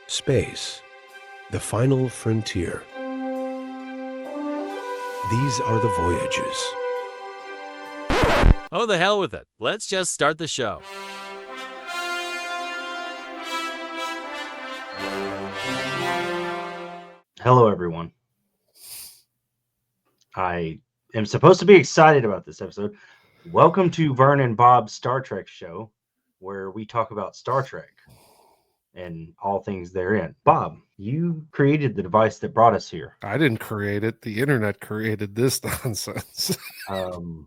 Space, the final frontier. These are the Voyages. Oh, the hell with it. Let's just start the show. Hello, everyone. I am supposed to be excited about this episode. Welcome to Vern and Bob's Star Trek show, where we talk about Star Trek and all things therein. Bob, you created the device that brought us here. I didn't create it. The internet created this nonsense.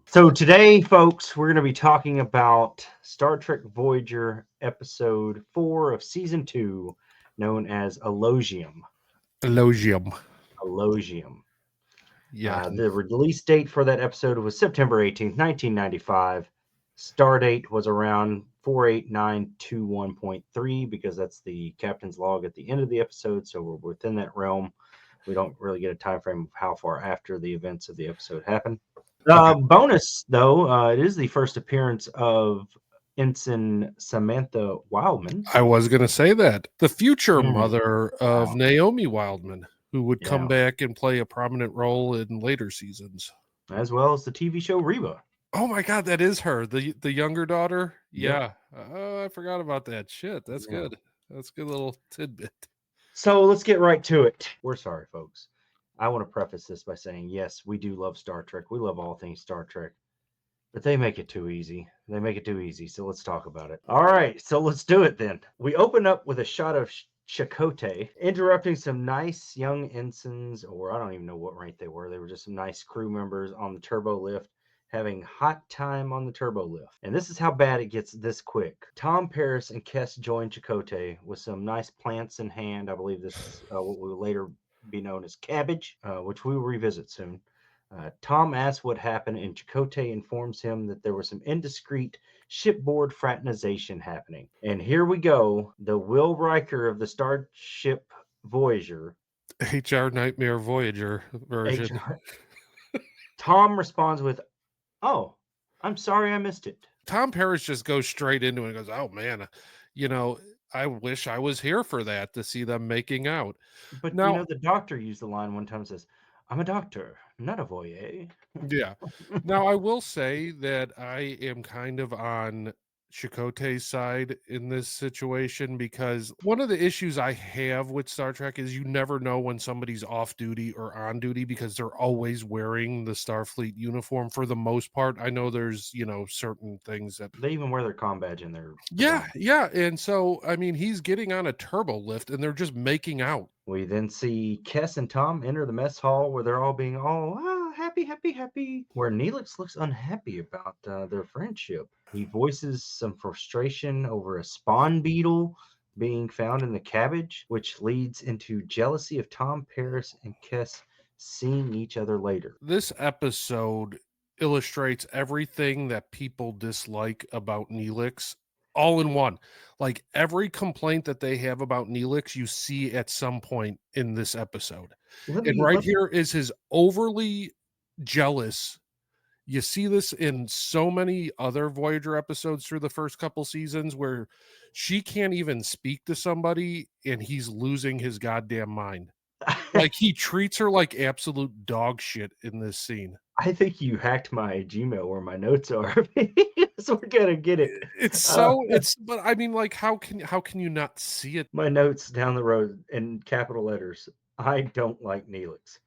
So today, folks, we're going to be talking about Star Trek Voyager episode 4 of season 2, known as Elogium. Elogium. Yeah. The release date for that episode was September 18th, 1995. Star date was around 48921.3 because that's the captain's log at the end of the episode. So we're within that realm. We don't really get a time frame of how far after the events of the episode happen. Okay. Bonus, though, it is the first appearance of Ensign Samantha Wildman. I was going to say that. The future Mm. mother of Wow. Naomi Wildman, who would come Yeah. back and play a prominent role in later seasons. As well as the TV show Reba. Oh my God, that is her, the younger daughter. Yep. Yeah. Oh, I forgot about that. Shit, that's Yeah. good. That's a good little tidbit. So let's get right to it. We're sorry, folks. I want to preface this by saying, yes, we do love Star Trek. We love all things Star Trek. But they make it too easy. So let's talk about it. All right, so let's do it then. We open up with a shot of Chakotay interrupting some nice young ensigns, or I don't even know what rank they were. They were just some nice crew members on the turbo lift, having hot time on the turbo lift. And this is how bad it gets this quick. Tom Paris and Kes join Chakotay with some nice plants in hand. I believe this is what will later be known as cabbage, which we will revisit soon. Tom asks what happened, and Chakotay informs him that there was some indiscreet shipboard fraternization happening. And here we go. The Will Riker of the Starship Voyager. HR Nightmare Voyager version. HR. Tom responds with, "Oh, I'm sorry I missed it." Tom Paris just goes straight into it and goes, "Oh man, I wish I was here for that, to see them making out." But Now, the doctor used the line one time, says, "I'm a doctor, not a voyeur." yeah. Now, I will say that I am kind of on Chakotay's side in this situation, because one of the issues I have with Star Trek is you never know when somebody's off duty or on duty, because they're always wearing the Starfleet uniform for the most part. I know there's, certain things that They even wear their comm badge in their yeah. And so, I mean, he's getting on a turbo lift and they're just making out. We then see Kes and Tom enter the mess hall where they're all being happy, where Neelix looks unhappy about their friendship. He voices some frustration over a spawn beetle being found in the cabbage, which leads into jealousy of Tom Paris and Kes seeing each other later. This episode illustrates everything that people dislike about Neelix all in one. Like, every complaint that they have about Neelix, you see at some point in this episode. Here is his overly jealous. You see this in so many other Voyager episodes through the first couple seasons, where she can't even speak to somebody and he's losing his goddamn mind. Like, he treats her like absolute dog shit in this scene. I think you hacked my Gmail where my notes are. So we're gonna get it. But I mean, like, how can you not see it? My notes down the road in capital letters. I don't like Neelix,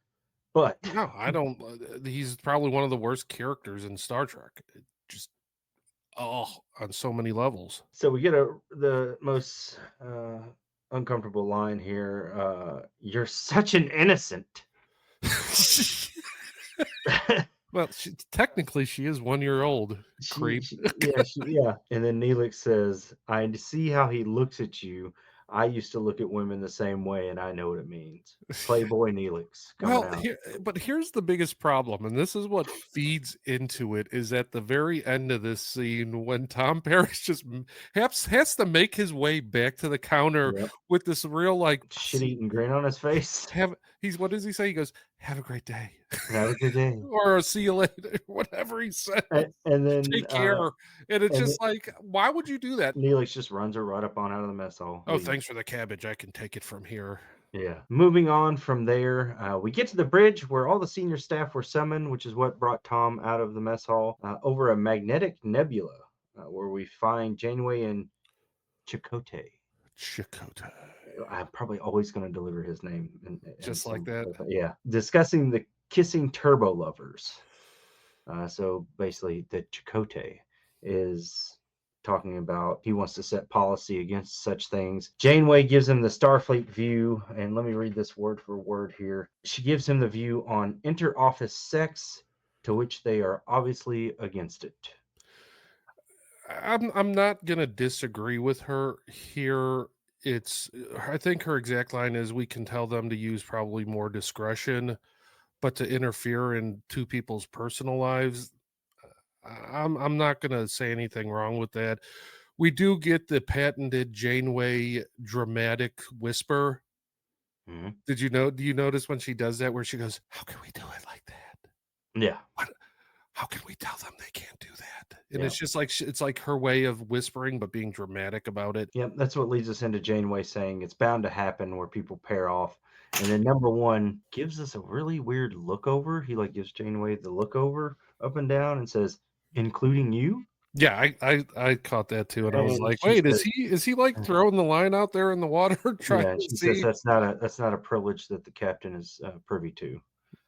but No, I don't. He's probably one of the worst characters in Star Trek. Just on so many levels. So we get the most uncomfortable line here. You're such an innocent. Well, technically, she is 1 year old. Creep. Yeah. And then Neelix says, "I see how he looks at you. I used to look at women the same way, and I know what it means." Playboy Neelix. But here's the biggest problem, and this is what feeds into it, is at the very end of this scene when Tom Paris just has to make his way back to the counter with this real, like, shit-eating grin on his face. what does he say? He goes, "Have a great day," Have a good day. or "See you later," whatever he says. And then Take care. And it's and just like, why would you do that? Neelix just runs her right up on out of the mess hall. Oh, leaves. thanks for the cabbage. I can take it from here. Yeah. Moving on from there, we get to the bridge where all the senior staff were summoned, which is what brought Tom out of the mess hall, over a magnetic nebula, where we find Janeway and Chakotay. Chakotay. I'm probably always going to deliver his name. Just like that? Yeah. Discussing the kissing turbo lovers. So basically, the Chakotay is talking about he wants to set policy against such things. Janeway gives him the Starfleet view, and let me read this word for word here. She gives him the view on inter-office sex, to which they are obviously against it. I'm not gonna disagree with her here. I think her exact line is, we can tell them to use probably more discretion, but to interfere in two people's personal lives, I'm not gonna say anything wrong with that. We do get the patented Janeway dramatic whisper. Mhm. Do you notice when she does that, where she goes, "How can we do it like that? Yeah. How can we tell them they can't do that?" And Yeah. it's just like, it's like her way of whispering, but being dramatic about it. Yep, that's what leads us into Janeway saying it's bound to happen where people pair off. And then number one gives us a really weird look over. He like gives Janeway the look over up and down and says, including you. Yeah, I caught that too, and I was And like, she wait, says, is he like throwing the line out there in the water trying yeah, to she says see? that's not a privilege that the captain is privy to.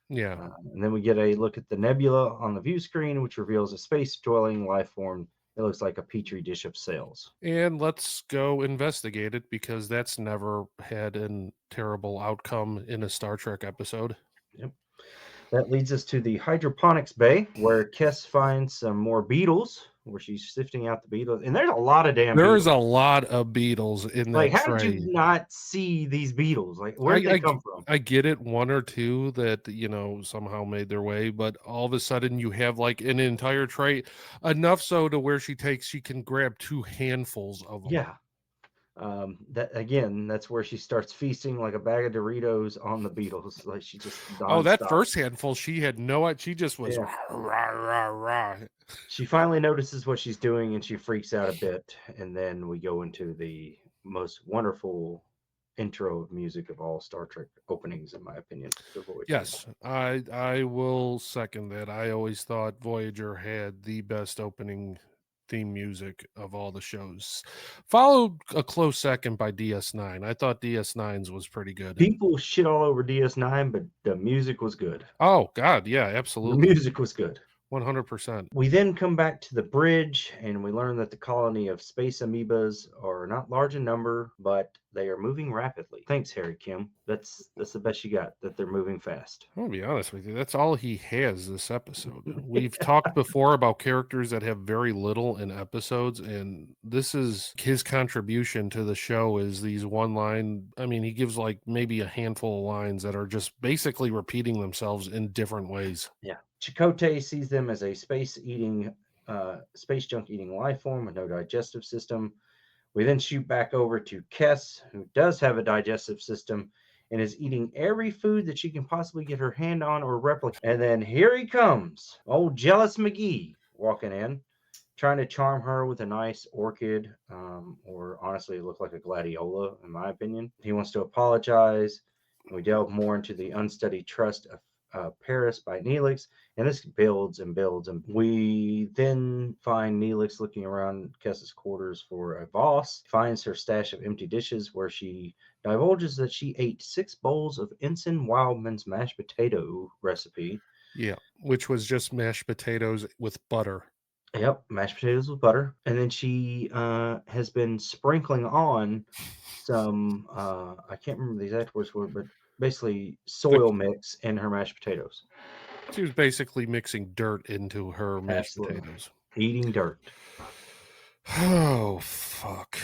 Yeah. And then we get a look at the nebula on the view screen, which reveals a space dwelling life form. It looks like a petri dish of cells. And let's go investigate it, because that's never had a terrible outcome in a Star Trek episode. Yep. That leads us to the hydroponics bay, where Kess finds some more beetles, where she's sifting out the beetles. And there's a lot of damn There's beetles. a lot of beetles in Like, that how did tray. you not see these beetles? Like, where did they come from? I get it, one or two that, somehow made their way, but all of a sudden you have like an entire tray, enough so to where she can grab 2 handfuls of them. Yeah. That's where she starts feasting like a bag of Doritos on the beetles. Like, she just Oh, that nonstop. first handful, she had she just was Yeah. rah, rah, rah. She finally notices what she's doing and she freaks out a bit. And then we go into the most wonderful intro of music of all Star Trek openings, in my opinion. The Voyager. Yes, I will second that. I always thought Voyager had the best opening theme music of all the shows, followed a close second by DS9. I thought DS9's was pretty good. People shit all over DS9, but the music was good. Oh God, yeah, The absolutely, music was good. 100%. We then come back to the bridge and we learn that the colony of space amoebas are not large in number, but they are moving rapidly. Thanks, Harry Kim. That's the best you got, that they're moving fast. I'm gonna be honest with you, that's all he has this episode. We've talked before about characters that have very little in episodes, and this is his contribution to the show, is these one line. I mean, he gives like maybe a handful of lines that are just basically repeating themselves in different ways. Yeah. Chakotay sees them as a space junk eating life form with no digestive system. We then shoot back over to Kess, who does have a digestive system and is eating every food that she can possibly get her hand on or replicate. And then here he comes, old Jealous McGee, walking in, trying to charm her with a nice orchid, or honestly, it looked like a gladiola, in my opinion. He wants to apologize. We delve more into the unstudied trust of Paris by Neelix, and this builds and builds. And we then find Neelix looking around Kess's quarters for a boss, finds her stash of empty dishes, where she divulges that she ate 6 bowls of Ensign Wildman's mashed potato recipe. Yeah, which was just mashed potatoes with butter. Yep, mashed potatoes with butter. And then she has been sprinkling on some, I can't remember the exact words for it, but basically soil mix in her mashed potatoes. She was basically mixing dirt into her mashed Absolutely. potatoes. Eating dirt. Oh, fuck.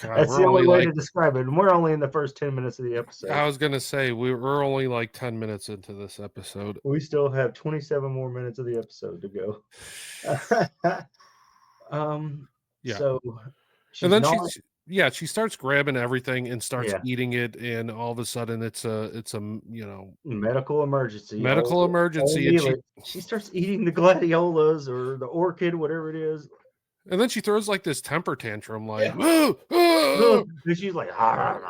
God, That's the only only way like, to describe it. And we're only in the first 10 minutes of the episode. I was gonna say we're only like 10 minutes into this episode. We still have 27 more minutes of the episode to go. Yeah. So And then Yeah, she starts grabbing everything and starts Yeah. eating it, and all of a sudden it's a Medical emergency. medical Old emergency, and Neelix, she starts eating the gladiolas or the orchid, whatever it is. then she throws like this temper tantrum, like, Yeah. "Ah, ah!" And she's like,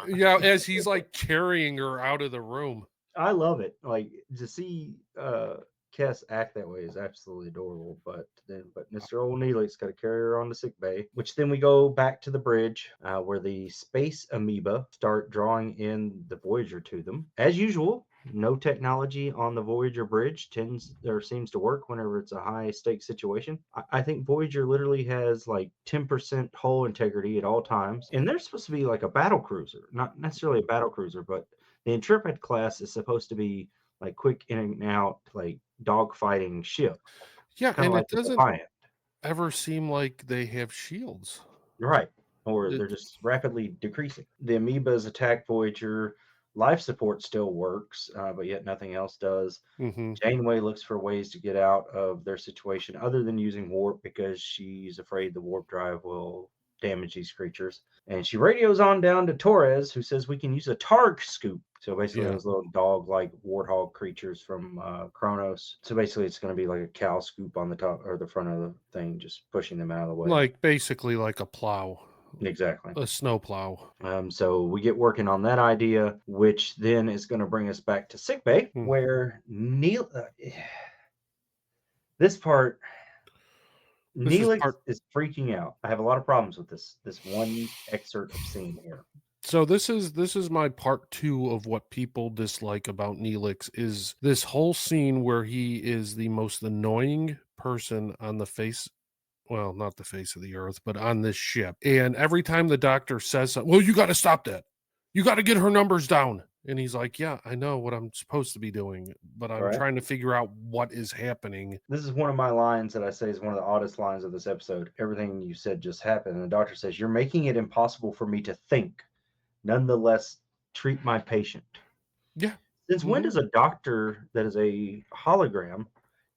Yeah, as he's like carrying her out of the room. I love it. Like to see Kess act that way is absolutely adorable. But Mr. O'Neill's got to carry her on to sick bay, which then we go back to the bridge where the space amoeba start drawing in the Voyager to them. As usual, no technology on the Voyager bridge seems to work whenever it's a high stake situation. I think Voyager literally has like 10% hull integrity at all times, and they're supposed to be like a battle cruiser, not necessarily a battle cruiser, but the Intrepid class is supposed to be like quick in and out, like dogfighting ship, Yeah, kind of and like it the doesn't Defiant, ever seem like they have shields. right? Or It, they're just rapidly decreasing. The amoebas attack Voyager. Life support still works, but yet nothing else does. mhm. Janeway looks for ways to get out of their situation other than using warp because she's afraid the warp drive will damage these creatures. And she radios on down to Torres, who says we can use a Targ scoop. So basically, Yeah. those little dog-like warthog creatures from Kronos. So basically, it's going to be like a cow scoop on the top or the front of the thing, just pushing them out of the way. Like basically like a plow, Exactly. a snow plow. So we get working on that idea, which then is going to bring us back to sickbay, Hmm. where this part, This is Neelix part. is freaking out. I have a lot of problems with this one excerpt of scene here. So this is my part 2 of what people dislike about Neelix is this whole scene where he is the most annoying person on the face, well, not the face of the earth, but on this ship. And every time the doctor says something, well, you got to stop that. You got to get her numbers down. And he's like, yeah, I know what I'm supposed to be doing, but All I'm right. trying to figure out what is happening. This is one of my lines that I say is one of the oddest lines of this episode. Everything you said just happened. And the doctor says, "You're making it impossible for me to think. Nonetheless, treat my patient." Yeah. Since when does a doctor that is a hologram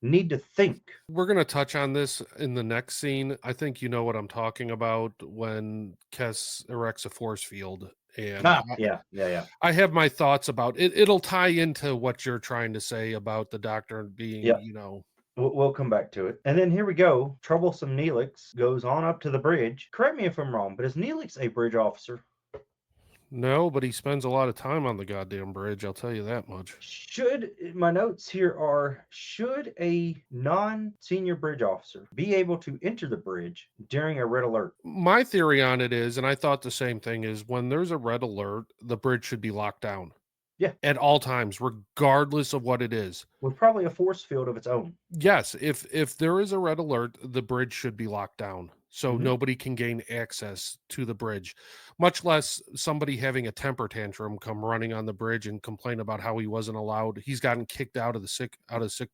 need to think? We're going to touch on this in the next scene. I think you know what I'm talking about when Kess erects a force field. And Yeah. I have my thoughts about it. It'll tie into what you're trying to say about the doctor being, Yeah. We'll come back to it. And then here we go. Troublesome Neelix goes on up to the bridge. Correct me if I'm wrong, but is Neelix a bridge officer? no, but he spends a lot of time on the goddamn bridge. I'll tell you that much. My notes here are, should a non-senior bridge officer be able to enter the bridge during a red alert? My theory on it is, and I thought the same thing, is when there's a red alert, the bridge should be locked down. Yeah. At all times, regardless of what it is. With probably a force field of its own. Yes, if there is a red alert, the bridge should be locked down. So Mhm. nobody can gain access to the bridge, much less somebody having a temper tantrum come running on the bridge and complain about how he wasn't allowed. He's gotten kicked out of sick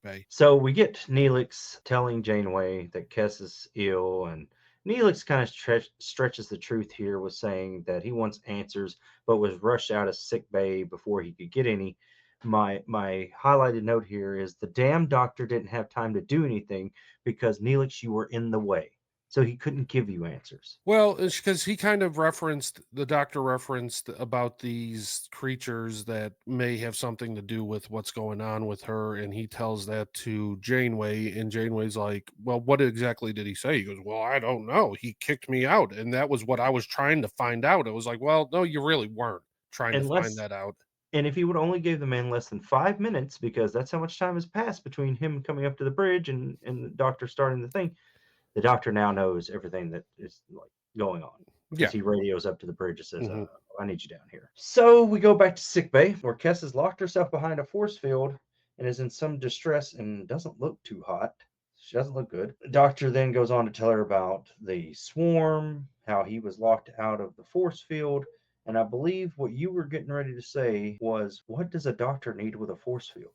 bay. So we get Neelix telling Janeway that Kess is ill, and Neelix kind of stretches the truth here with saying that he wants answers, but was rushed out of sick bay before he could get any. My highlighted note here is the damn doctor didn't have time to do anything because Neelix, you were in the way, so he couldn't give you answers. Well, it's because he kind of the doctor referenced about these creatures that may have something to do with what's going on with her. And he tells that to Janeway. And Janeway's like, well, what exactly did he say? He goes, well, I don't know. He kicked me out. And that was what I was trying to find out. It was like, well, no, you really weren't trying to find that out. And if he would only give the man less than 5 minutes, because that's how much time has passed between him coming up to the bridge and the doctor starting the thing, the doctor now knows everything that is like going on. Because he radios up to the bridge and says, I need you down here. So we go back to sickbay, where Kess has locked herself behind a force field and is in some distress and doesn't look too hot. She doesn't look good. The doctor then goes on to tell her about the swarm, how he was locked out of the force field. And I believe what you were getting ready to say was, what does a doctor need with a force field?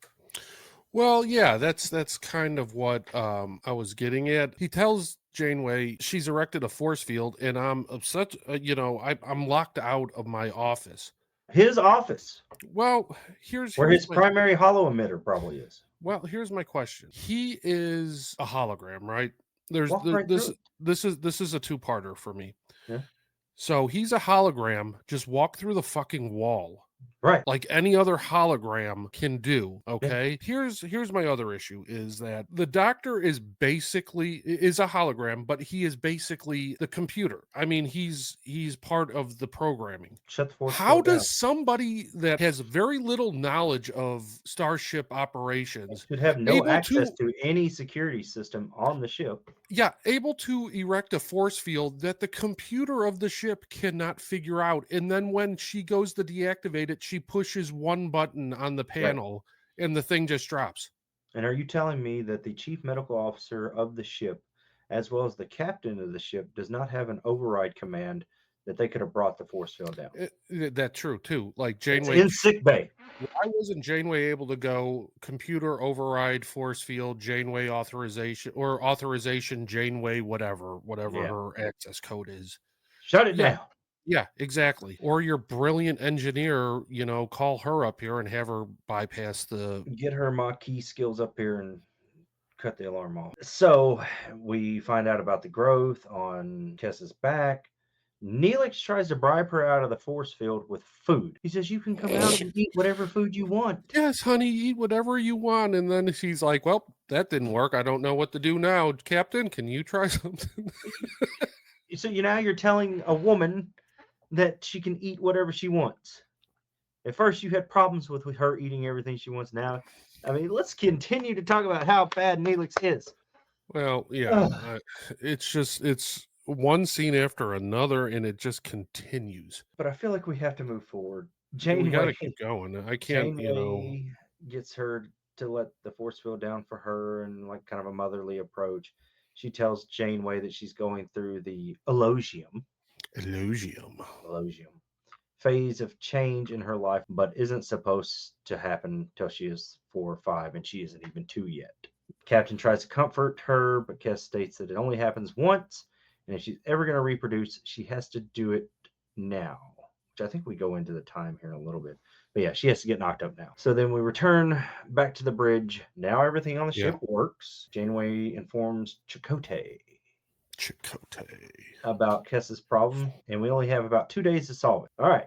Well, yeah, that's kind of what I was getting at. He tells Janeway she's erected a force field, and I'm upset. I'm locked out of my office. His office. Well, here's where his primary hollow emitter probably is. Well, here's my question. He is a hologram, right? This is a two-parter for me. Yeah. So he's a hologram. Just walk through the fucking wall. Right. Like any other hologram can do. Yeah. Okay. Here's my other issue is that the doctor is a hologram, but he is basically the computer. I mean, he's part of the programming. Shut the force How field down. does somebody that has very little knowledge of starship operations Should have no able access to to any security system on the ship. able to erect a force field that the computer of the ship cannot figure out, and then when she goes to deactivate it, she pushes one button on the panel and the thing just drops. And are you telling me that the chief medical officer of the ship, as well as the captain of the ship, does not have an override command that they could have brought the force field down? That's true too. Like It's Janeway in sick bay. why wasn't Janeway able to go computer override force field Janeway authorization Janeway whatever Yeah. her access code is? Shut it Yeah. down. Yeah, exactly. Or your brilliant engineer, call her up here and have her bypass the. Get her Maquis skills up here and cut the alarm off. So we find out about the growth on Tessa's back. Neelix tries to bribe her out of the force field with food. He says, "You can come out and eat whatever food you want." Yes, honey, eat whatever you want. And then she's like, well, that didn't work. I don't know what to do now. Captain, can you try something? So now you're telling a woman that she can eat whatever she wants. At first, you had problems with her eating everything she wants. Now, I mean, let's continue to talk about how bad Neelix is. Well, yeah, it's one scene after another, and it just continues. But I feel like we have to move forward. We got to keep going. I can't, Janeway gets her to let the force field down for her, and like kind of a motherly approach. She tells Janeway that she's going through the Elogium phase of change in her life, but isn't supposed to happen till she is 4 or 5, and she isn't even 2 yet. Captain tries to comfort her, but Kes states that it only happens once, and if she's ever going to reproduce, she has to do it now. Which I think we go into the time here in a little bit. But yeah, she has to get knocked up now. So then we return back to the bridge. Now everything on the ship works. Janeway informs Chakotay about Kes's problem, and we only have about 2 days to solve it. All right.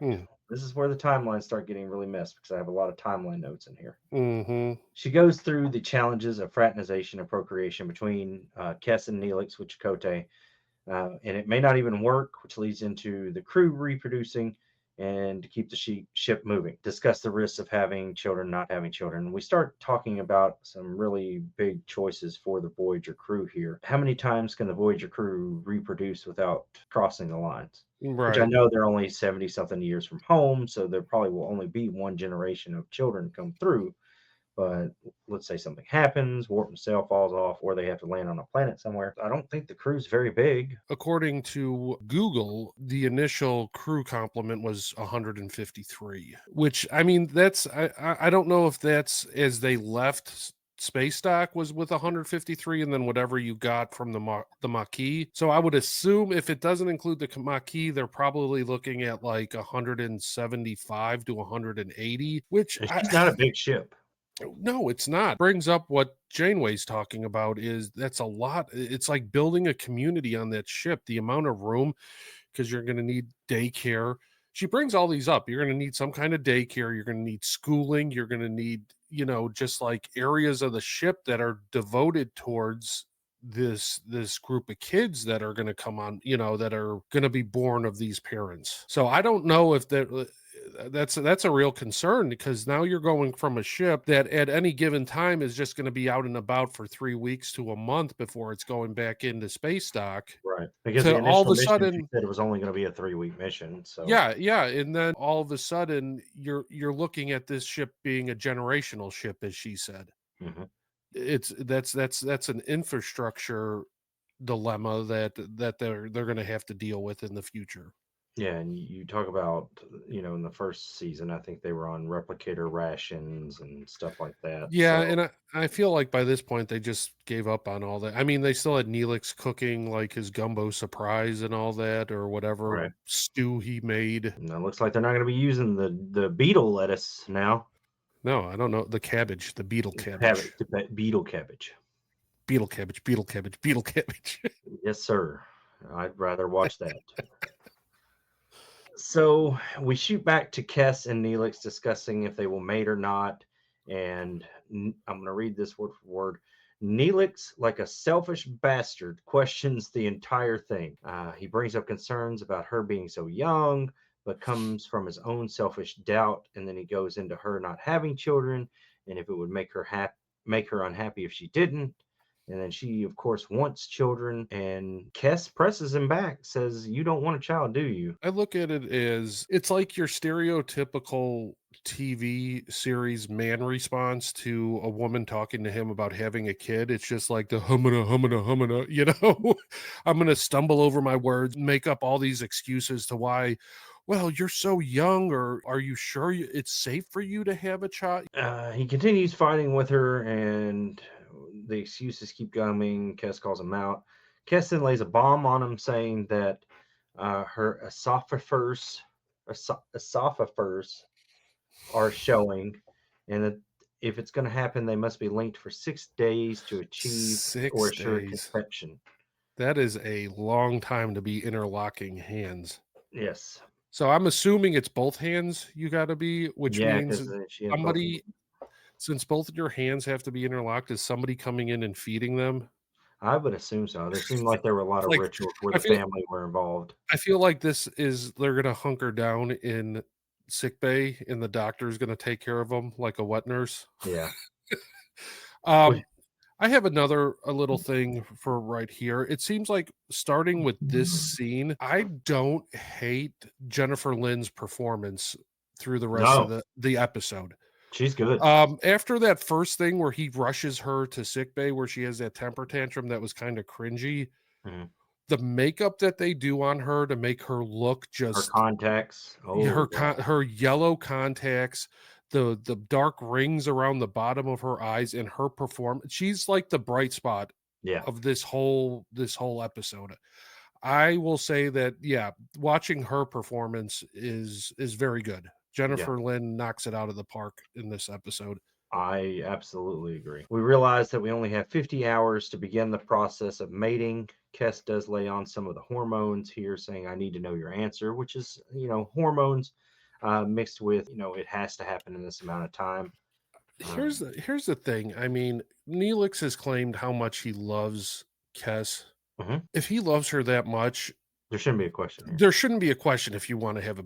This is where the timelines start getting really messed because I have a lot of timeline notes in here. Mm-hmm. She goes through the challenges of fraternization and procreation between Kes and Neelix with Chakotay, and it may not even work, which leads into the crew reproducing and to keep the ship moving. Discuss the risks of having children, not having children. We start talking about some really big choices for the Voyager crew here. How many times can the Voyager crew reproduce without crossing the lines? Right. Which I know they're only 70-something years from home, so there probably will only be one generation of children come through. But let's say something happens, warp and sail falls off, or they have to land on a planet somewhere. I don't think the crew's very big. According to Google, the initial crew complement was 153, which, I mean, that's, I don't know if that's as they left space dock was with 153 and then whatever you got from the Maquis. So I would assume if it doesn't include the Maquis, they're probably looking at like 175 to 180, which It's not a big ship. No, it's not. Brings up what Janeway's talking about is that's a lot. It's like building a community on that ship, the amount of room, because you're going to need daycare. She brings all these up. You're going to need some kind of daycare. You're going to need schooling. You're going to need, just like areas of the ship that are devoted towards this group of kids that are going to come on, that are going to be born of these parents. So I don't know if that's a real concern because now you're going from a ship that at any given time is just going to be out and about for 3 weeks to a month before it's going back into space dock. Right. Because So the initial all of a mission, sudden, she said it was only going to be a 3-week mission. So yeah. And then all of a sudden you're looking at this ship being a generational ship, as she said. Mm-hmm. That's an infrastructure dilemma that they're going to have to deal with in the future. Yeah, and you talk about, in the first season, I think they were on replicator rations and stuff like that. Yeah, so. and I feel like by this point they just gave up on all that. I mean, they still had Neelix cooking like his gumbo surprise and all that, or whatever stew he made. And it looks like they're not going to be using the beetle lettuce now. No, I don't know. The cabbage, the beetle cabbage. The beetle cabbage. Beetle cabbage. Yes, sir. I'd rather watch that. So we shoot back to Kess and Neelix discussing if they will mate or not. And I'm going to read this word for word. Neelix, like a selfish bastard, questions the entire thing. He brings up concerns about her being so young, but comes from his own selfish doubt. And then he goes into her not having children and if it would make her unhappy if she didn't. And then she, of course, wants children. And Kess presses him back, says, "You don't want a child, do you?" I look at it as it's like your stereotypical TV series man response to a woman talking to him about having a kid. It's just like the humana, you know, I'm going to stumble over my words, make up all these excuses to why, well, you're so young, or are you sure it's safe for you to have a child? He continues fighting with her, and the excuses keep coming. Kess calls him out. Kess then lays a bomb on him, saying that her esophagers are showing, and that if it's going to happen, they must be linked for 6 days to achieve or 6 assure days. conception. That is a long time to be interlocking hands. Yes. So I'm assuming it's both hands you got to be, which Yeah, means because she has both. somebody, since both of your hands have to be interlocked, is somebody coming in and feeding them? I would assume so. There seemed like there were a lot of Like, rituals where I the feel family were involved. I feel like this is they're gonna hunker down in sick bay, and the doctor's gonna take care of them like a wet nurse. Yeah. Um, I have a little thing for right here. It seems like starting with this scene, I don't hate Jennifer Lynn's performance through the rest of No, the episode. she's good. After that first thing where he rushes her to sick bay where she has that temper tantrum that was kind of cringy, Mhm. the makeup that they do on her to make her look Her just contacts. Oh, yeah. her yellow contacts, the dark rings around the bottom of her eyes, and her performance, she's like the bright spot Yeah. of this whole episode. I will say that, yeah, watching her performance is very good. Jennifer Lynn knocks it out of the park in this episode. I absolutely agree. We realize that we only have 50 hours to begin the process of mating. Kess does lay on some of the hormones here, saying, "I need to know your answer," which is, hormones mixed with, it has to happen in this amount of time. Here's the thing. I mean, Neelix has claimed how much he loves Kess. Mhm. If he loves her that much, There shouldn't be a question here. there shouldn't be a question if you want to have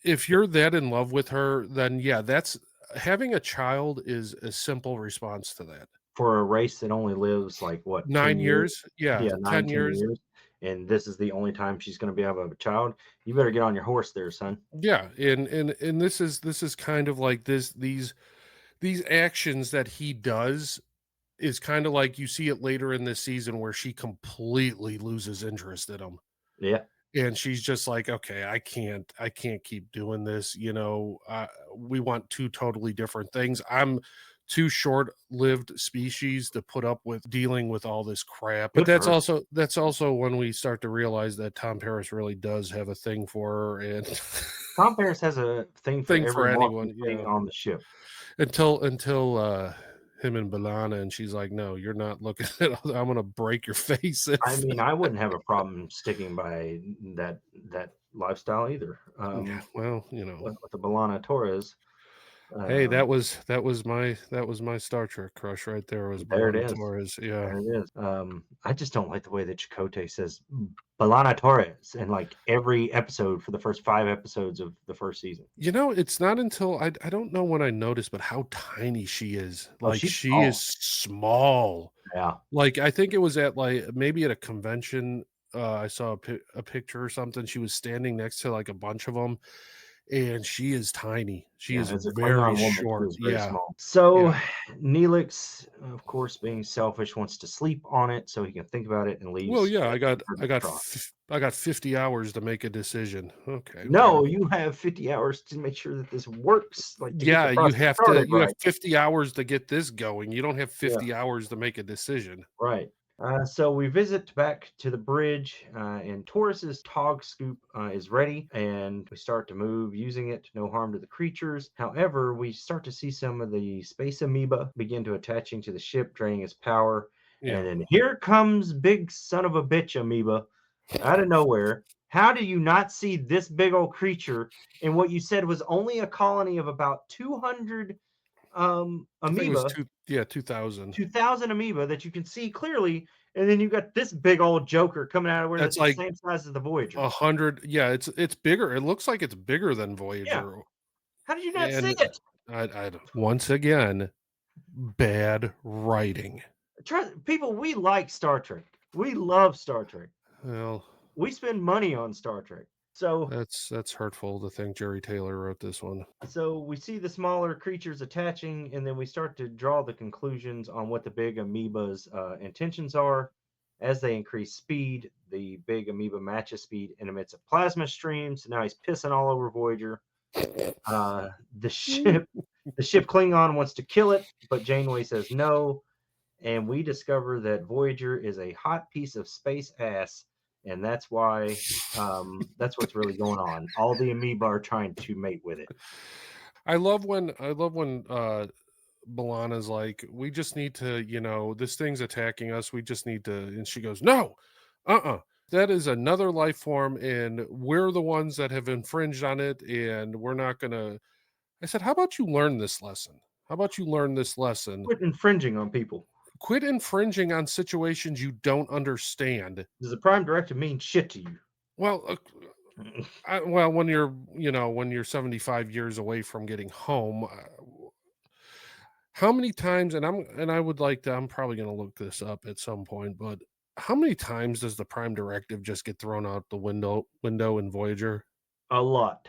if you're that in love with her, then yeah, that's having a child is a simple response to that. For a race that only lives like what, 10 9 years? years, yeah, Yeah, 10 9, 10 years. years. And this is the only time she's going to be able to have a child. You better get on your horse there, son. Yeah, and this is kind of like these actions that he does is kind of like you see it later in this season where she completely loses interest in him. Yeah. And she's just like, okay, I can't keep doing this. We want two totally different things. I'm too short-lived species to put up with dealing with all this crap. But Good for her. that's also when we start to realize that Tom Paris really does have a thing for her, and Tom Paris has a thing for thing for every anyone. walking thing Yeah. on the ship. Until him and Balana, and she's like, no, you're not looking at I'm gonna break your face I if mean, I wouldn't have a problem sticking by that lifestyle either. yeah, well, With the Balana Torres. hey, Um, that was my Star Trek crush right there, was there it Balana is. Torres. Yeah. There it is. I just don't like the way that Chakotay says Balana Torres in like every episode for the first 5 episodes of the first season. It's not until I don't know when I noticed, but how tiny she is. Oh, Like, she's she small. is small. Yeah. Like, I think it was at maybe at a convention. I saw a picture or something. She was standing next to like a bunch of them, and she is tiny. She Yeah, is as a very Klingon woman, she short. was very Yeah. small. So Yeah. Neelix, of course, being selfish, wants to sleep on it so he can think about it and leaves. Well, yeah, for the trough. I got 50 hours to make a decision. Okay. No, well, you have 50 hours to make sure that this works, like to get yeah, the process started you have right. 50 hours to get this going. You don't have Yeah. 50 hours to make a decision. Right. So we visit back to the bridge, and Taurus's Tog scoop is ready, and we start to move using it. No harm to the creatures. However, we start to see some of the space amoeba begin to attaching to the ship, draining its power. Yeah. And then here comes big son of a bitch amoeba out of nowhere. How do you not see this big old creature in what you said was only a colony of about 200 I think it was amoeba, 2000. 2,000 amoeba that you can see clearly, and then you got this big old joker coming out of where That's that's the like same size as the Voyager. 100. Yeah, it's bigger. It looks like it's bigger than Yeah. Voyager. How did you not see And it? I once again, bad writing. Trust people, we like Star Trek. We love Star Trek. Well, We spend money on Star Trek. So that's hurtful to think Jerry Taylor wrote this one. we see the smaller creatures attaching, and then we start to draw the conclusions on what the big amoeba's intentions are. As they increase speed, the big amoeba matches speed and emits a plasma stream. So now he's pissing all over Voyager. The ship Klingon wants to kill it, but Janeway says no. And we discover that Voyager is a hot piece of space ass, and that's why that's what's really going on. All the amoeba are trying to mate with it. I love when B'Elanna's like, we just need to, this thing's attacking us. We just need to, and she goes, no, that is another life form, and we're the ones that have infringed on it, and we're not gonna. I said, how about you learn this lesson? How about you learn this lesson? Quit infringing on people. Quit infringing on situations you don't understand. Does the Prime Directive mean shit to you? Well, when you're 75 years away from getting home, how many times? And I would like to. I'm probably going to look this up at some point, but how many times does the Prime Directive just get thrown out the window in Voyager? A lot.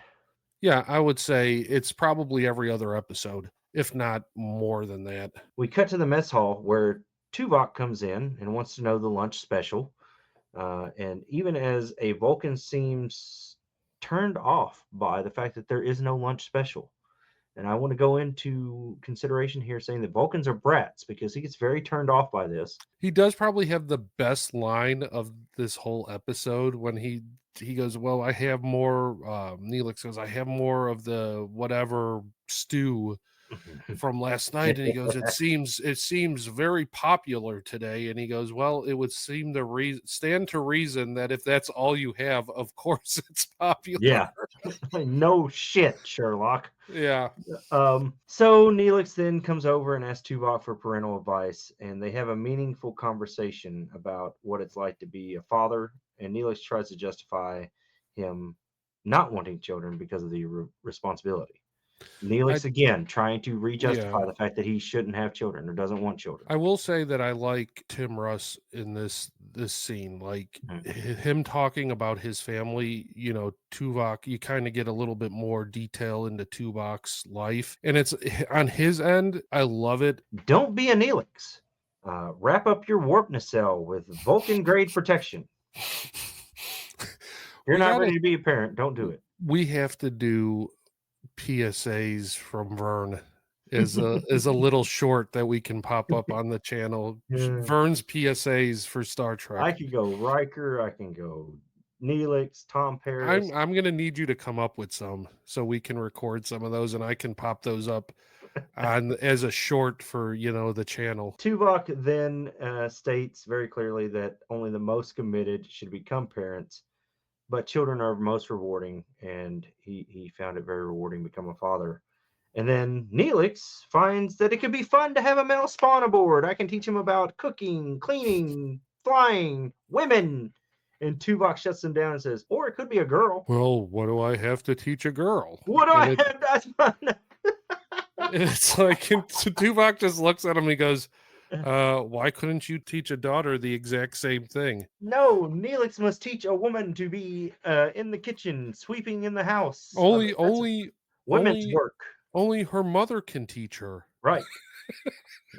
Yeah, I would say it's probably every other episode, if not more than that. We cut to the mess hall where Tuvok comes in and wants to know the lunch special. And even as a Vulcan seems turned off by the fact that there is no lunch special. And I want to go into consideration here saying that Vulcans are brats because he gets very turned off by this. He does probably have the best line of this whole episode when he goes, well, I have more, Neelix goes, I have more of the whatever stew from last night, and he goes, it seems very popular today, and he goes, well, it would seem to stand to reason that if that's all you have, of course it's popular. Yeah. No shit, Sherlock. Yeah. So Neelix then comes over and asks Tuvok for parental advice, and they have a meaningful conversation about what it's like to be a father, and Neelix tries to justify him not wanting children because of the responsibility. Neelix again trying to re-justify the fact that he shouldn't have children or doesn't want children. I will say that I like Tim Russ in this scene, like him talking about his family. Tuvok, you kind of get a little bit more detail into Tuvok's life, and it's on his end. I love it. Don't be a Neelix. Wrap up your warp nacelle with Vulcan grade protection. You're not ready to be a parent. Don't do it. We have to do PSAs from Vern is a little short that we can pop up on the channel. Vern's PSAs for Star Trek. I could go Riker. I can go Neelix, Tom Paris. I'm gonna need you to come up with some so we can record some of those and I can pop those up on as a short for the channel. Tuvok then states very clearly that only the most committed should become parents, but children are most rewarding, and he found it very rewarding to become a father. And then Neelix finds that it could be fun to have a male spawn aboard. I can teach him about cooking, cleaning, flying, women. And Tuvok shuts him down and says, or it could be a girl. Well, what do I have to teach a girl? What do I have to... It's like Tuvok just looks at him and he goes, why couldn't you teach a daughter the exact same thing? No, Neelix must teach a woman to be in the kitchen, sweeping in the house. Only women's work. Only her mother can teach her. Right.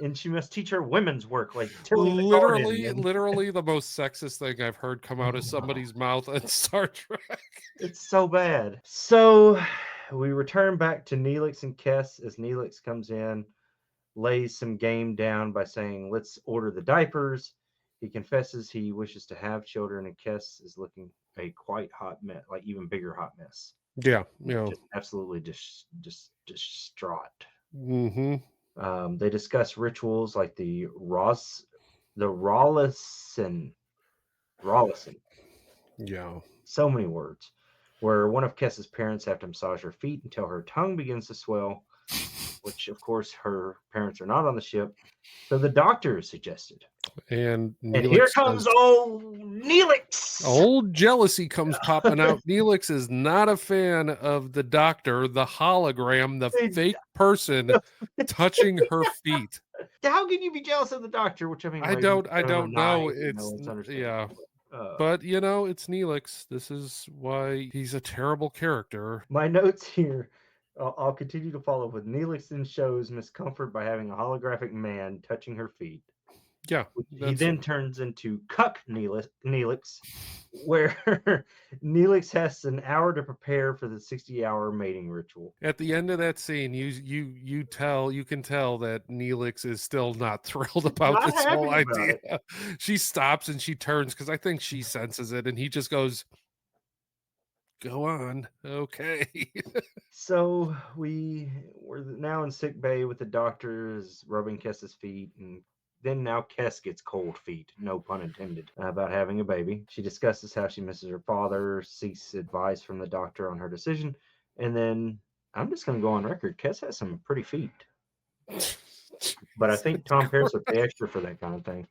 And she must teach her women's work, like literally the most sexist thing I've heard come out of somebody's mouth on Star Trek. It's so bad. So we return back to Neelix and Kes as Neelix comes in, lays some game down by saying, let's order the diapers. He confesses he wishes to have children, and Kes is looking a quite hot mess, like even bigger hot mess. Yeah, just absolutely just distraught. Mm-hmm. They discuss rituals like the Rawlison. Yeah. So many words. Where one of Kess's parents have to massage her feet until her tongue begins to swell, which, of course, her parents are not on the ship. So the doctor is suggested. And And here Neelix comes says, old Neelix. old jealousy comes popping out. Neelix is not a fan of the doctor, the hologram, the fake person touching her feet. How can you be jealous of the doctor? Which I mean, I rating don't 7/9, know. you know, It's understandable. yeah. Uh, But you know, it's Neelix. This is why he's a terrible character. my notes here. I'll continue to follow up with Neelix then shows miscomfort by having a holographic man touching her feet. Yeah. He then turns into Cuck Neelix, where Neelix has an hour to prepare for the 60-hour mating ritual. At the end of that scene, you can tell that Neelix is still not thrilled about Not this whole happy about idea. She stops and she turns because I think she senses it, and he just goes, "Go on, okay." So we're now in sick bay with the doctors rubbing Kess's feet, and then now Kess gets cold feet, no pun intended, about having a baby. She discusses how she misses her father, seeks advice from the doctor on her decision, and then I'm just going to go on record. Kess has some pretty feet, but I think Tom Paris would pay extra for that kind of thing.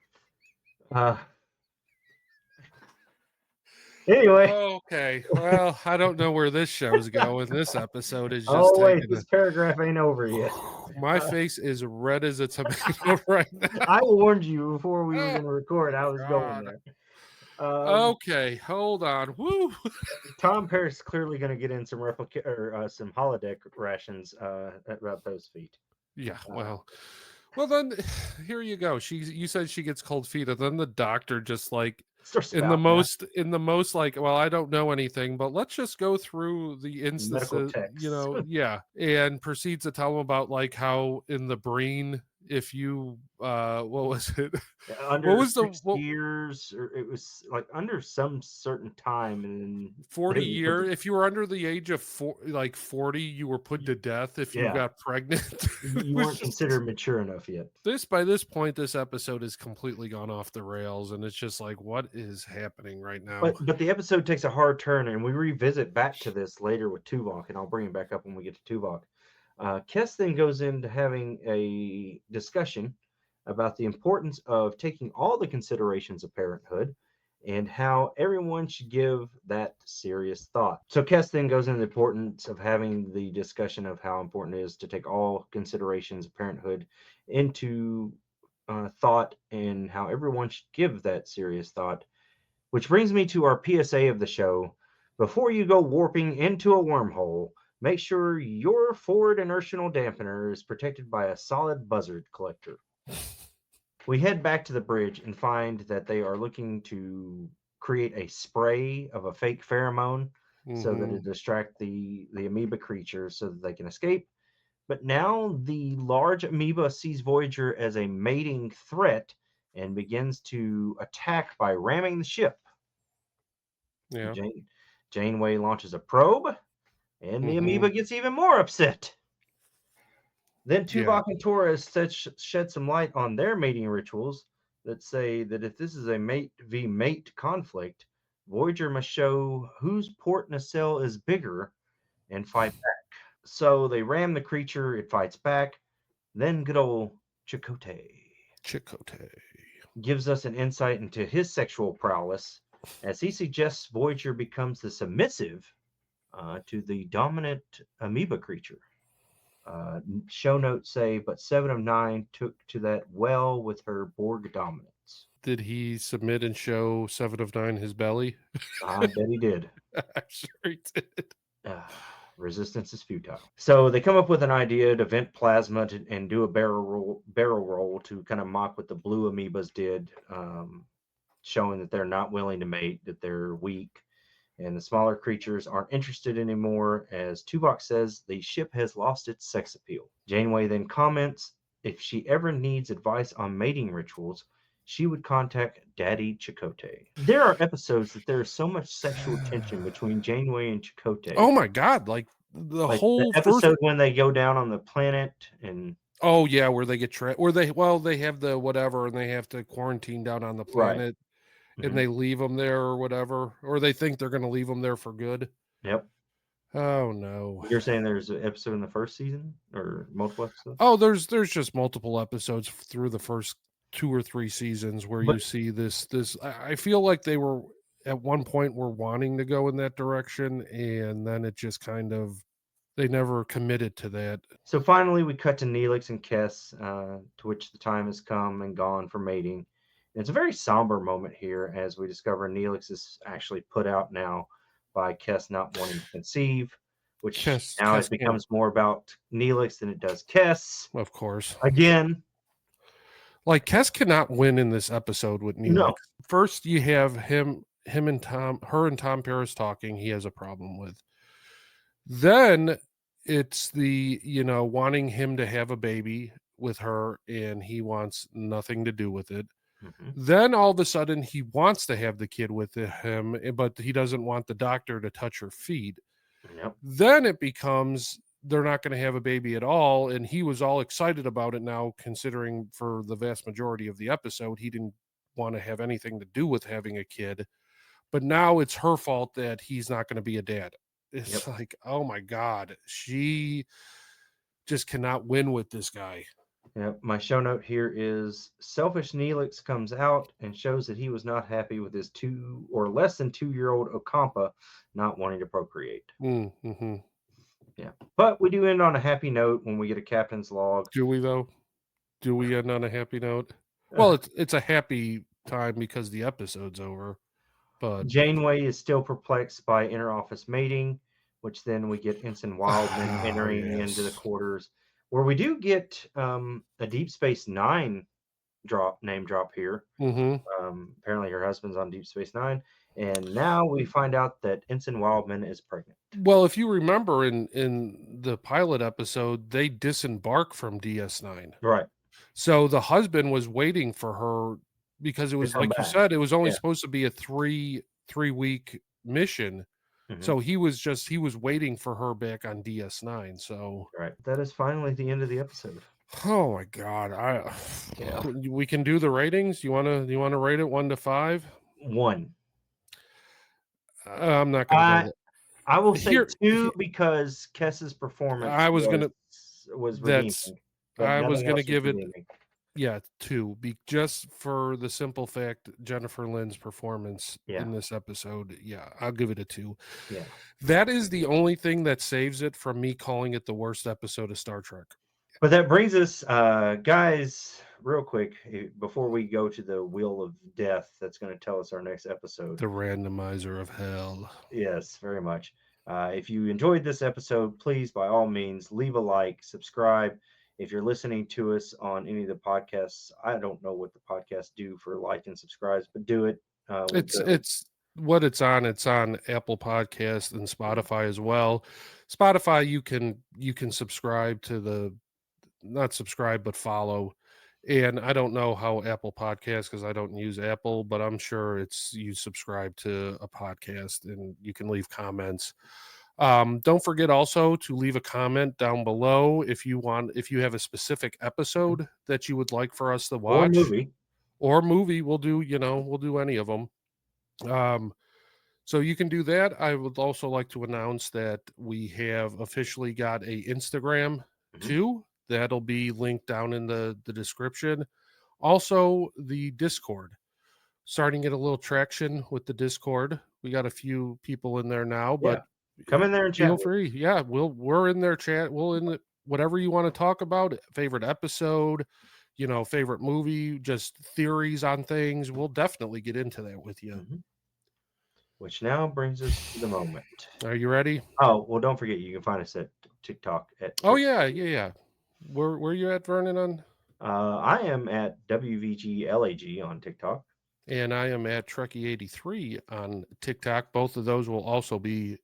Anyway. Okay, well, I don't know where this show's going. This episode is just Oh wait, taking this paragraph ain't over yet. my face is red as a tomato right now. I warned you before we were going to record. I was going God. there. Okay, hold on. Woo. Tom Paris is clearly going to get in some some holodeck rations about those feet. Yeah, well then here you go. You said she gets cold feet, and then the doctor just like in the most like, well, I don't know anything, but let's just go through the instances, you know, yeah, and proceeds to tell him about like how in the brain, if you what was it? Under what was years, or it was like under some certain time, and 40 years. If you were under the age of 40, you were put to death if you got pregnant. You weren't considered mature enough yet. By this point, this episode has completely gone off the rails, and it's just like, what is happening right now? But the episode takes a hard turn, and we revisit back to this later with Tuvok, and I'll bring it back up when we get to Tuvok. Kess then goes into having a discussion about the importance of taking all the considerations of parenthood and how everyone should give that serious thought. So Kess then goes into the importance of having the discussion of how important it is to take all considerations of parenthood into thought, and how everyone should give that serious thought. Which brings me to our PSA of the show. Before you go warping into a wormhole, make sure your forward inertial dampener is protected by a solid buzzard collector. We head back to the bridge and find that they are looking to create a spray of a fake pheromone so that it distract the amoeba creatures so that they can escape. But now the large amoeba sees Voyager as a mating threat and begins to attack by ramming the ship. Yeah. Janeway launches a probe, and the amoeba gets even more upset. Then Tuvok and Torres shed some light on their mating rituals that say that if this is a mate v mate conflict, Voyager must show whose port nacelle is bigger and fight back. So they ram the creature, it fights back. Then good old Chakotay gives us an insight into his sexual prowess, as he suggests Voyager becomes the submissive to the dominant amoeba creature. Show notes say, but 7 of 9 took to that well with her Borg dominance. Did he submit and show 7 of 9 his belly? I bet he did. I'm sure he did. Resistance is futile. So they come up with an idea to vent plasma and do a barrel roll to kind of mock what the blue amoebas did, showing that they're not willing to mate, that they're weak, and the smaller creatures aren't interested anymore. As Tuvok says, the ship has lost its sex appeal. Janeway then comments if she ever needs advice on mating rituals, she would contact Daddy Chakotay. There are episodes that there is so much sexual tension between Janeway and Chakotay. Oh my God! Like the whole the episode when they go down on the planet and. Oh yeah, where they get trapped, where they have the whatever, and they have to quarantine down on the planet. and Mhm. they leave him there or whatever, or they think they're going to leave him there for good. Yep. Oh no. You're saying there's an episode in the first season or multiple episodes? Oh, there's just multiple episodes through the first 2 or 3 seasons where But you see this. I feel like they were at one point were wanting to go in that direction, and then it just kind of they never committed to that. so finally, we cut to Neelix and Kess, to which the time has come and gone for mating. And it's a very somber moment here as we discover Neelix is actually put out now by Kess not wanting to conceive, which now Kes it can't, becomes more about Neelix than it does Kess. of course. Again, Like Kes cannot win in this episode with Neelix. no. First, you have him and her and Tom Paris talking. He has a problem with. Then it's the wanting him to have a baby with her, and he wants nothing to do with it. Mhm. Then all of a sudden he wants to have the kid with him, but he doesn't want the doctor to touch her feet. Yep. Then it becomes they're not going to have a baby at all, and he was all excited about it now, considering for the vast majority of the episode he didn't want to have anything to do with having a kid. But now it's her fault that he's not going to be a dad. It's Yep. like, oh my god, she just cannot win with this guy. Yep. My show note here is selfish Neelix comes out and shows that he was not happy with his 2 or less than 2-year-old Okampa not wanting to procreate. Mm-hmm. Yeah. But we do end on a happy note when we get a captain's log. Do we though? Do we end on a happy note? Well, it's a happy time because the episode's over. But Janeway is still perplexed by inter-office mating, which then we get Ensign Wildman entering into the yes. quarters, where we do get a Deep Space Nine name drop here. Mm-hmm. Apparently, her husband's on Deep Space Nine, and now we find out that Ensign Wildman is pregnant. Well, if you remember in the pilot episode, they disembark from DS9. Right. So the husband was waiting for her because it was come like you back. said, it was only Yeah. supposed to be a three-week mission. Mhm. So he was waiting for her back on DS9. So Right. That is finally the end of the episode. oh my god, Yeah. we can do the ratings. You want to rate it 1 to 5? 1. I'm not going to go. I will say Here- 2 because Kess's performance I was gonna- was redeeming. That's but I was nothing gonna else give it redeeming. yeah 2 just for the simple fact Jennifer Lynn's performance Yeah. in this episode. Yeah, I'll give it a 2. Yeah. That is the only thing that saves it from me calling it the worst episode of Star Trek. But that brings us, guys, real quick, before we go to the Wheel of Death, that's going to tell us our next episode. The randomizer of hell. Yes, very much. If you enjoyed this episode, please, by all means, leave a like, subscribe. If you're listening to us on any of the podcasts, I don't know what the podcasts do for like and subscribes, but do it. It's what it's on. It's on Apple Podcast and Spotify as well. Spotify, you can subscribe to the not subscribe but follow. And I don't know how Apple Podcasts because I don't use Apple, but I'm sure it's you subscribe to a podcast and you can leave comments. Don't forget also to leave a comment down below if you have a specific episode that you would like for us to watch or movie. We'll do any of them. So you can do that. I would also like to announce that we have officially got a Instagram too. That'll be linked down in the description. Also, the Discord. Starting to get a little traction with the Discord. We got a few people in there now, but come in there and feel chat. free. Yeah, we're in there chat. Whatever you want to talk about, favorite episode, favorite movie, just theories on things. We'll definitely get into that with you. Which now brings us to the moment. Are you ready? Oh, well, don't forget, you can find us at TikTok. Oh, yeah. Where you at, Vernon, on? I am at WVGLAG on TikTok. And I am at Trekkie83 on TikTok. Both of those will also be,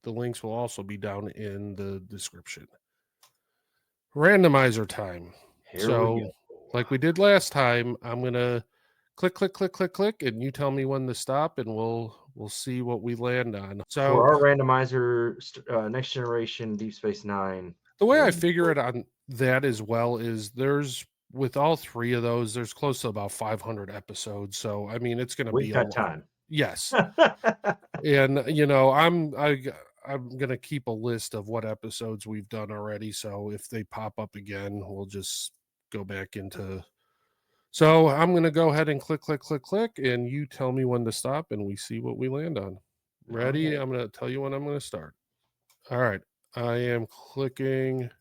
the links will also be down in the description. Randomizer time. Here we go. Like we did last time, I'm going to click, and you tell me when to stop, and we'll see what we land on. So for our randomizer, Next Generation, Deep Space Nine. The way I figure it on that as well is there's with all three of those, there's close to about 500 episodes. So I mean, it's going to We've be a got lot. time. Yes, and I'm gonna keep a list of what episodes we've done already. So if they pop up again, we'll just go back into. So I'm gonna go ahead and click, and you tell me when to stop, and we see what we land on. Ready? Okay. I'm gonna tell you when I'm gonna start. All right, I am clicking.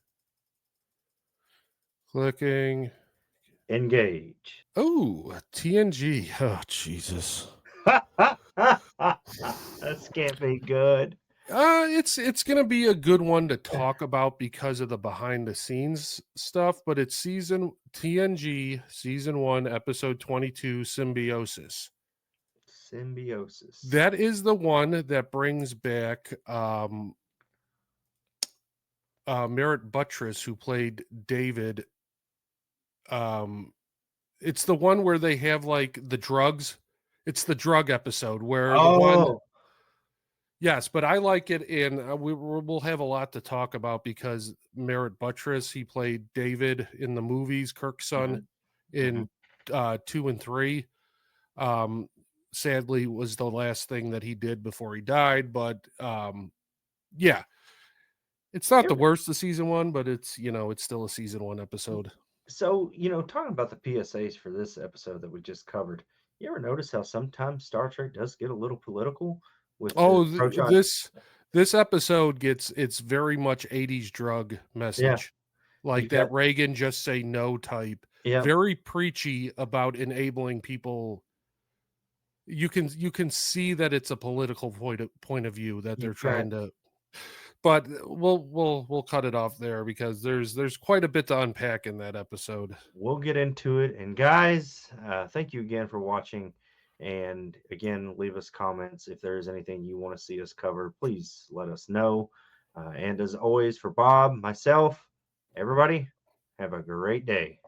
Engage. Oh, TNG. Oh, Jesus. This can't be good. It's gonna be a good one to talk about because of the behind the scenes stuff, but it's TNG season 1, episode 22, Symbiosis. Symbiosis. That is the one that brings back Merritt Buttress, who played David. It's the one where they have like the drugs. It's the drug episode where the one. Oh, Yes, but I like it, and we'll have a lot to talk about because Merritt Buttress, he played David in the movies, Kirk's son in 2 and 3. Sadly, was the last thing that he did before he died, but yeah, it's not the worst of season 1, but it's it's still a season 1 episode. so talking about the PSAs for this episode that we just covered, you ever notice how sometimes Star Trek does get a little political with Oh, the proton? this episode it's very much 80s drug message. Like You that got Reagan just say no type. yeah. Very preachy about enabling people. You can see that it's a political point of view that they're You've got trying to. But we'll cut it off there because there's quite a bit to unpack in that episode. We'll get into it. And guys, thank you again for watching. And again, leave us comments if there is anything you want to see us cover. Please let us know. And as always, for Bob, myself, everybody, have a great day.